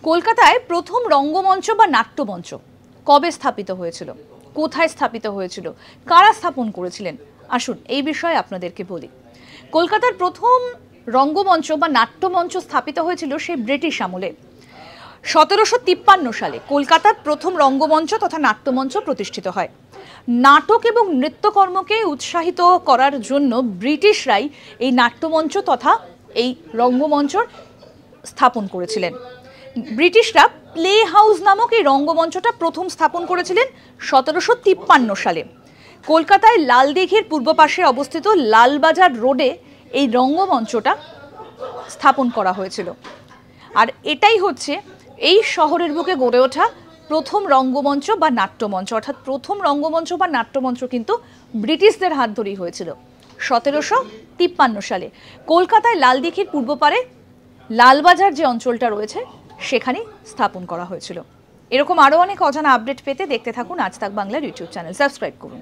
কলকাতায় প্রথম রঙ্গমঞ্চ বা নাট্যমঞ্চ কবে স্থাপিত হয়েছিল, কোথায় স্থাপিত হয়েছিল, কারা স্থাপন করেছিলেন, আসুন এই বিষয়ে আপনাদেরকে বলি। কলকাতার প্রথম রঙ্গমঞ্চ বা নাট্যমঞ্চ স্থাপিত হয়েছিল সেই ব্রিটিশ আমলে। 1753 সালে কলকাতার প্রথম রঙ্গমঞ্চ তথা নাট্যমঞ্চ প্রতিষ্ঠিত হয়। নাটক এবং নৃত্যকর্মকে উৎসাহিত করার জন্য ব্রিটিশরাই এই নাট্যমঞ্চ তথা এই রঙ্গমঞ্চ স্থাপন করেছিলেন। ব্রিটিশরা প্লে হাউস নামক এই রঙ্গমঞ্চটা প্রথম স্থাপন করেছিলেন 1753 সালে। কলকাতায় লালদিঘির পূর্ব পাশে অবস্থিত লালবাজার রোডে এই রঙ্গমঞ্চটা স্থাপন করা হয়েছিল। আর এটাই হচ্ছে এই শহরের বুকে গড়ে ওঠা প্রথম রঙ্গমঞ্চ বা নাট্যমঞ্চ, অর্থাৎ প্রথম রঙ্গমঞ্চ বা নাট্যমঞ্চ কিন্তু ব্রিটিশদের হাত ধরেই হয়েছিল 1753 সালে। কলকাতায় লালদিঘির পূর্ব পারে লালবাজার যে অঞ্চলটা রয়েছে সেখানে স্থাপন করা হয়েছিল। এরকম আরও অনেক অজানা আপডেট পেতে দেখতে থাকুন আজ তাক বাংলার ইউটিউব চ্যানেল, সাবস্ক্রাইব করুন।